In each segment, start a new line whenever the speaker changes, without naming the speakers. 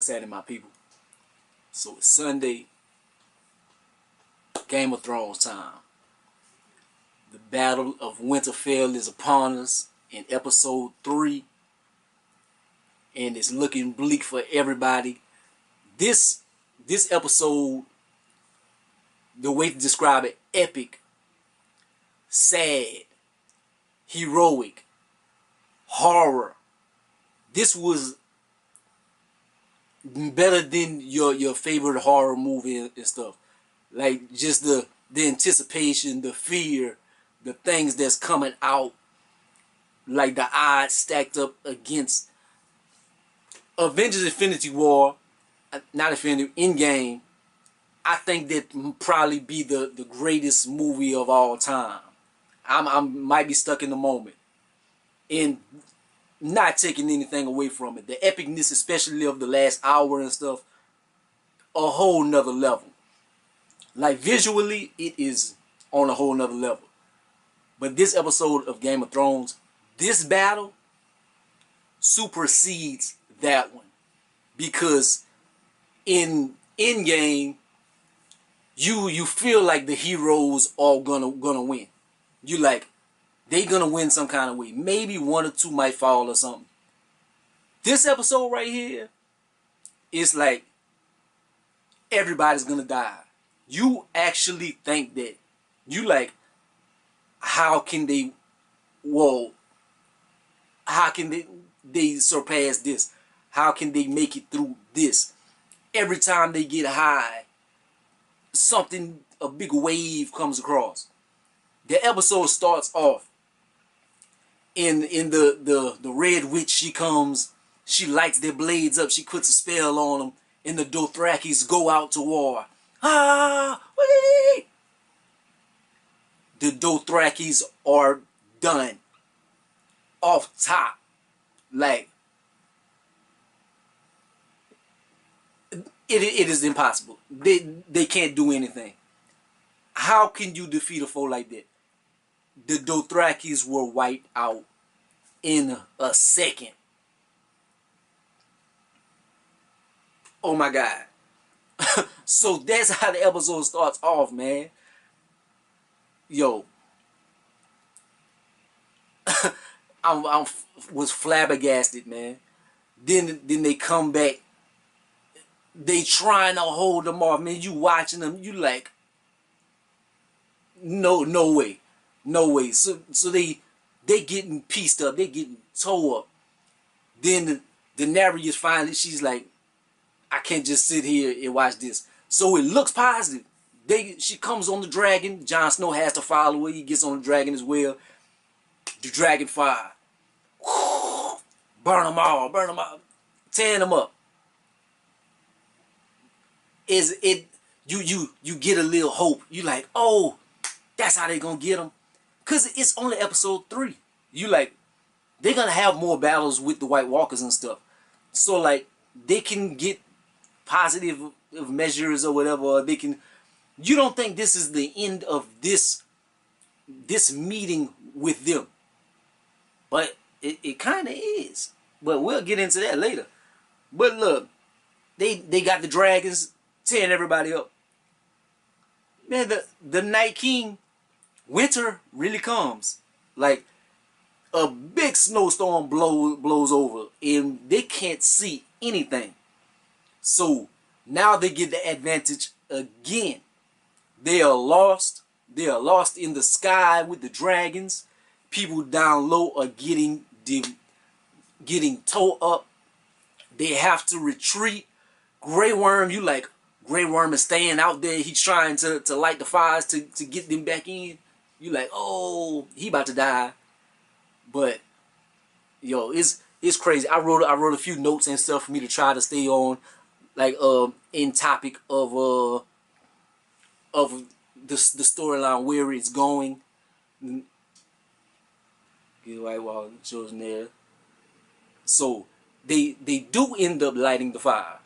Saturday, my people. So it's Sunday, Game of Thrones time. The Battle of Winterfell is upon us in episode 3, and it's looking bleak for everybody. This episode, the way to describe it, epic, sad, heroic, horror. This was better than your favorite horror movie and stuff. Like just the anticipation, the fear, the things that's coming out, like the odds stacked up against Avengers Infinity War, not Infinity, Endgame. I think that probably be the greatest movie of all time. I might be stuck in the moment. And not taking anything away from it. The epicness, especially of the last hour and stuff, a whole nother level. Like visually, it is on a whole nother level. But this episode of Game of Thrones, this battle supersedes that one. Because in Endgame, you feel like the heroes are gonna win. You like, they gonna win some kind of way. Maybe one or two might fall or something. This episode right here is like everybody's gonna die. You actually think that. You like, how can they they surpass this? How can they make it through this? Every time they get high, a big wave comes across. The episode starts off in the Red Witch. She comes, she lights their blades up, she puts a spell on them, and the Dothrakis go out to war. Wee! The Dothrakis are done. Off top. Like, it is impossible. They can't do anything. How can you defeat a foe like that? The Dothrakis were wiped out in a second. Oh my God. So that's how the episode starts off, man. Yo. I was flabbergasted, man. Then they come back. They trying to hold them off, man. You watching them, you like, no way. No way. So they getting pieced up. They getting tore up. Then the Daenerys finally, she's like, I can't just sit here and watch this. So it looks positive. She comes on the dragon. Jon Snow has to follow her. He gets on the dragon as well. The dragon fire. Burn them all. Burn them all. Tearing them up. You get a little hope. You like, oh, that's how they gonna get them. Because it's only episode 3. You like, they're going to have more battles with the White Walkers and stuff. So, like, they can get positive measures or whatever. Or they can... You don't think this is the end of this meeting with them. But it kind of is. But we'll get into that later. But look, they got the dragons tearing everybody up. Man, the Night King... Winter really comes. Like, a big snowstorm blows over and they can't see anything. So now they get the advantage again. They are lost. They are lost in the sky with the dragons. People down low are getting towed up. They have to retreat. Grey Worm, you like, Grey Worm is staying out there. He's trying to light the fires to get them back in. You like, oh, he about to die. But yo, it's crazy. I wrote a few notes and stuff for me to try to stay on, like in topic of the storyline, where it's going. Get White Wall shows there. So they do end up lighting the fire.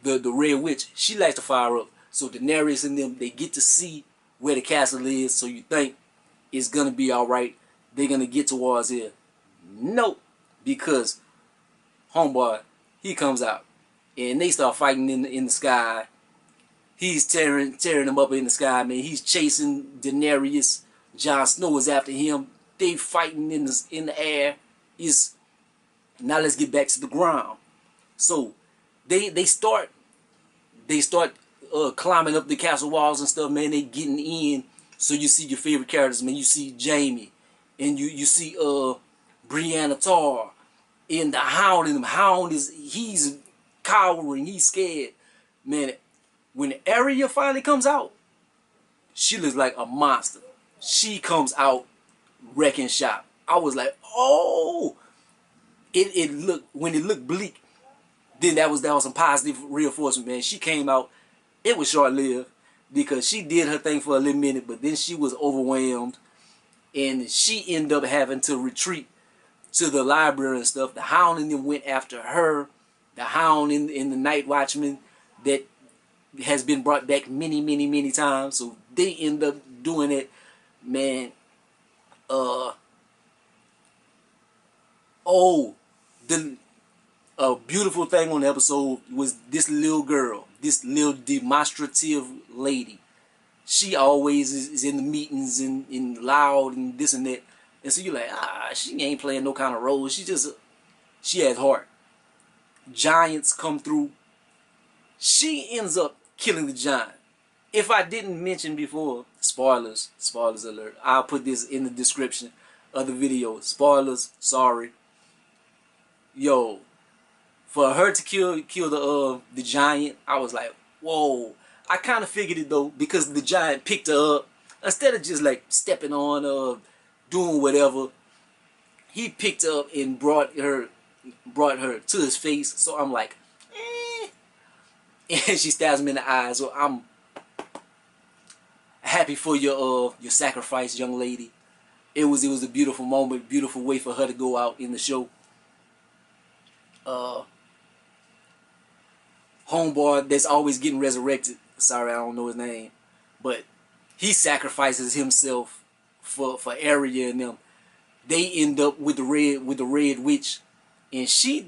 The Red Witch, she lights the fire up. So Daenerys and them, they get to see where the castle is, so you think it's gonna be alright. They're gonna get towards here. Nope. Because homeboy, he comes out. and they start fighting in the sky. He's tearing them up in the sky, man. He's chasing Daenerys. Jon Snow is after him. They fighting in the air. Is now let's get back to the ground. So they start climbing up the castle walls and stuff, man. They getting in. So you see your favorite characters, man. You see Jaime, and you see Brianna Tarr, and the Hound. And the Hound he's cowering, he's scared, man. When Arya finally comes out, she looks like a monster. She comes out wrecking shop. I was like, oh, it looked, when it looked bleak, then that was some positive reinforcement, man. She came out. It was short lived because she did her thing for a little minute, but then she was overwhelmed, and she ended up having to retreat to the library and stuff. The Hound and them went after her. The Hound in the Night Watchman that has been brought back many, many, many times. So they end up doing it, man. The beautiful thing on the episode was this little girl, this little demonstrative lady. She always is in the meetings and loud and this and that. And so you're like, she ain't playing no kind of role. She has heart. Giants come through. She ends up killing the giant. If I didn't mention before, spoilers alert. I'll put this in the description of the video. Spoilers, sorry. Yo, for her to kill the giant, I was like, whoa. I kind of figured it though, because the giant picked her up instead of just like stepping on doing whatever. He picked her up and brought her to his face. So I'm like, and she stabs him in the eye. So I'm happy for your sacrifice, young lady. It was a beautiful moment, beautiful way for her to go out in the show. Homeboy that's always getting resurrected. Sorry, I don't know his name, but he sacrifices himself for Arya and them. They end up with the red witch, and she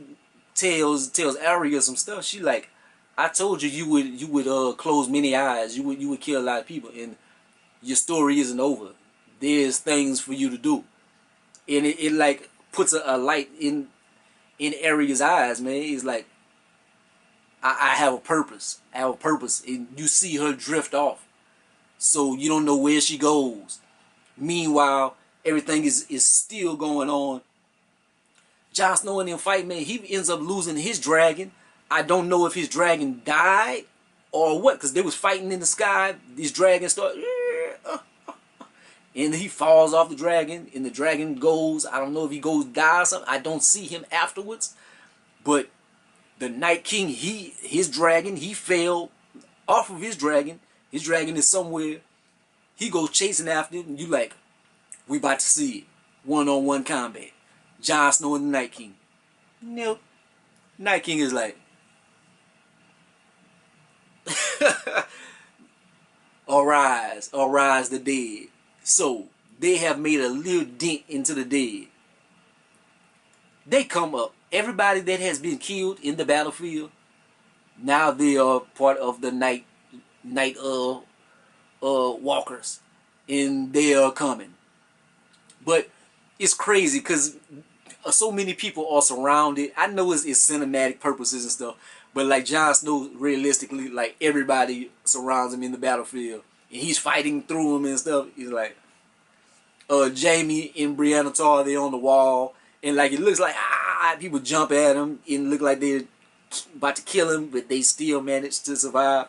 tells Arya some stuff. She like, I told you you would close many eyes. You would kill a lot of people, and your story isn't over. There's things for you to do, and it like puts a light in Arya's eyes, man. It's like, I have a purpose. I have a purpose, and you see her drift off, so you don't know where she goes. Meanwhile, everything is still going on. Jon Snow and them fight, man. He ends up losing his dragon. I don't know if his dragon died or what, because they was fighting in the sky. These dragons start, and he falls off the dragon, and the dragon goes. I don't know if he goes die or something. I don't see him afterwards, but the Night King, his dragon, he fell off of his dragon. His dragon is somewhere. He goes chasing after it, and you like, we about to see it. One-on-one combat. Jon Snow and the Night King. Nope. Night King is like, arise the dead. So they have made a little dent into the dead. They come up. Everybody that has been killed in the battlefield, now they are part of the night walkers, and they are coming. But it's crazy because so many people are surrounded. I know it's cinematic purposes and stuff, but like Jon Snow, realistically, like everybody surrounds him in the battlefield, and he's fighting through them and stuff. He's like, Jaime and Brianna Tarr, they on the wall, and like it looks like people jump at him and look like they're about to kill him, but they still manage to survive.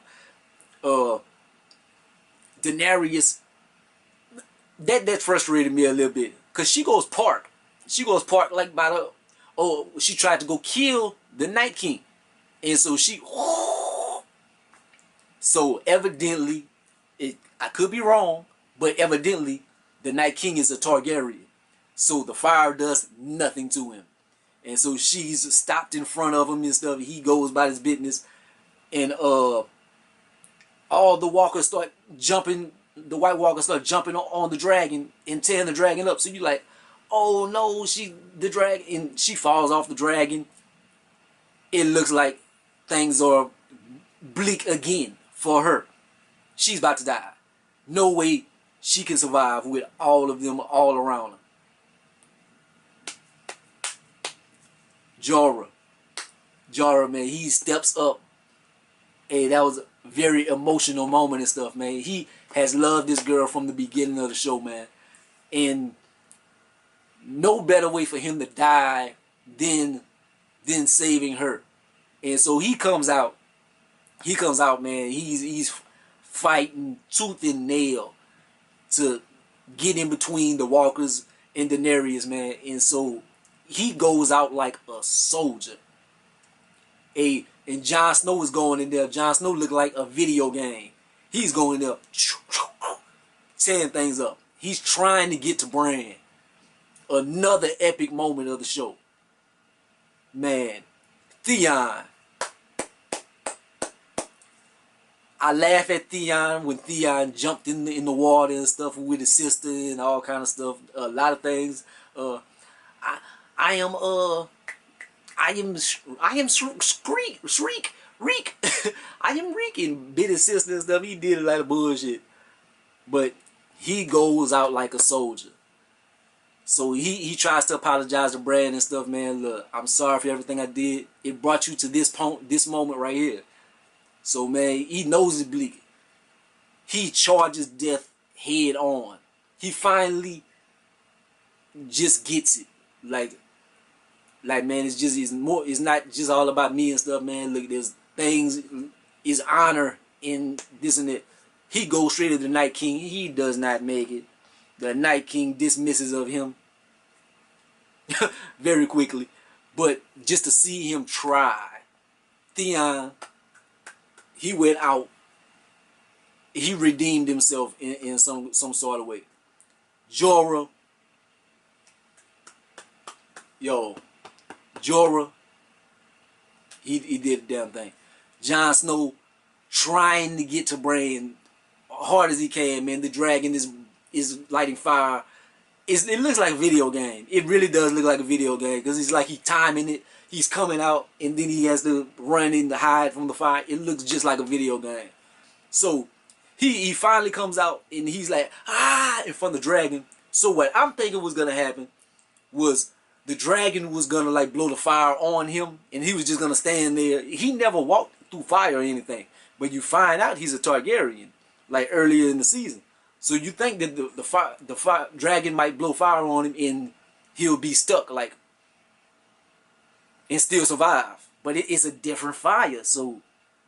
Daenerys, that frustrated me a little bit, cause she goes park like by the, she tried to go kill the Night King, and so so evidently, I could be wrong, but evidently the Night King is a Targaryen, so the fire does nothing to him, and so she's stopped in front of him and stuff. He goes by his business, and all the walkers start jumping. The White Walkers start jumping on the dragon and tearing the dragon up. So you like, oh no, the dragon, and she falls off the dragon. It looks like things are bleak again for her. She's about to die. No way she can survive with all of them all around her. Jorah, man, he steps up. Hey, that was a very emotional moment and stuff, man. He has loved this girl from the beginning of the show, man. And no better way for him to die than saving her. And so he comes out. He comes out, man. He's fighting tooth and nail to get in between the walkers and Daenerys, man. And so he goes out like a soldier. And Jon Snow is going in there. Jon Snow looked like a video game. He's going there, tearing things up. He's trying to get to Bran. Another epic moment of the show. Man, Theon. I laugh at Theon when Theon jumped in the water and stuff with his sister and all kind of stuff. A lot of things. I am Shriek. I am Reek and bit his sister and stuff. He did a lot of bullshit. But he goes out like a soldier. So he tries to apologize to Brad and stuff, man. Look, I'm sorry for everything I did. It brought you to this moment right here. So, man, he knows it's bleak. He charges death head on. He finally just gets it. Like man, it's not just all about me and stuff, man. Look, there's things, is honor in this and that. He goes straight to the Night King. He does not make it. The Night King dismisses of him very quickly. But just to see him try, Theon, he went out. He redeemed himself in some sort of way. Jorah, he did the damn thing. Jon Snow trying to get to Bran hard as he can, man. The dragon is lighting fire. It looks like a video game. It really does look like a video game because it's like he's timing it. He's coming out and then he has to run in to hide from the fire. It looks just like a video game. So he finally comes out and he's like, in front of the dragon. So what I'm thinking was going to happen was the dragon was going to like blow the fire on him and he was just going to stand there. He never walked through fire or anything. But you find out he's a Targaryen like earlier in the season. So you think that the fire dragon might blow fire on him and he'll be stuck like and still survive. But it's a different fire. So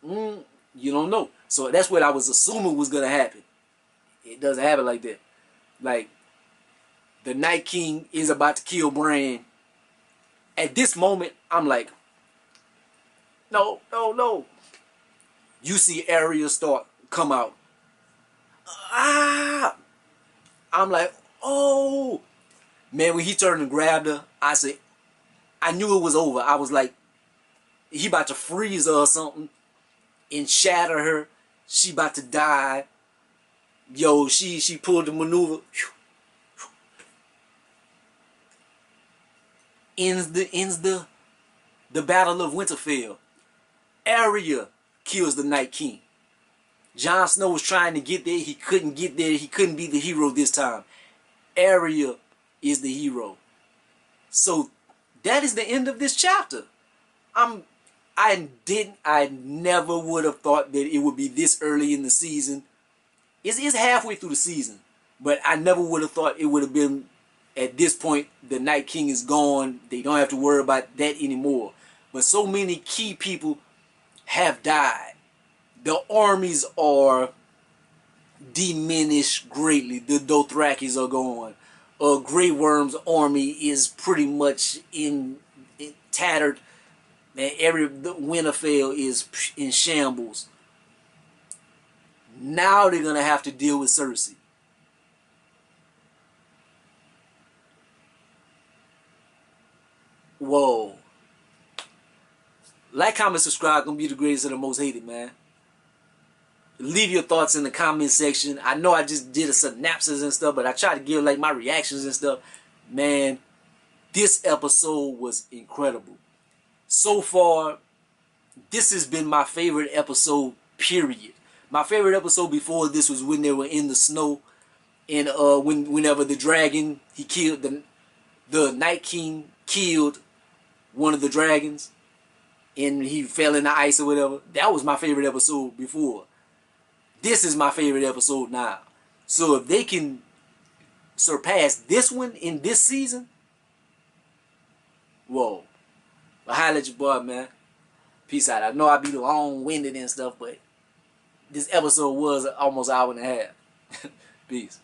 you don't know. So that's what I was assuming was going to happen. It doesn't happen like that. Like the Night King is about to kill Bran. At this moment, I'm like, no. You see Arya start come out. I'm like, oh. Man, when he turned and grabbed her, I knew it was over. I was like, he about to freeze her or something and shatter her. She about to die. Yo, she pulled the maneuver. Ends the Battle of Winterfell. Arya kills the Night King. Jon Snow was trying to get there. He couldn't get there. He couldn't be the hero this time. Arya is the hero. So that is the end of this chapter. I never would have thought that it would be this early in the season. It's halfway through the season, but I never would have thought it would have been at this point. The Night King is gone. They don't have to worry about that anymore. But so many key people have died. The armies are diminished greatly. The Dothrakis are gone. Grey Worm's army is pretty much in tattered. Man, the Winterfell is in shambles. Now they're gonna have to deal with Cersei. Whoa. Like, comment, subscribe. Gonna be the greatest and the most hated, man. Leave your thoughts in the comment section. I know I just did a synopsis and stuff, but I try to give like my reactions and stuff. Man, this episode was incredible. So far, this has been my favorite episode, period. My favorite episode before this was when they were in the snow, and whenever the dragon, he killed the Night King, killed one of the dragons, and he fell in the ice or whatever. That was my favorite episode before. This is my favorite episode now. So if they can surpass this one in this season, whoa. But holla at your boy, man. Peace out. I know I be long-winded and stuff, but this episode was almost an hour and a half. Peace.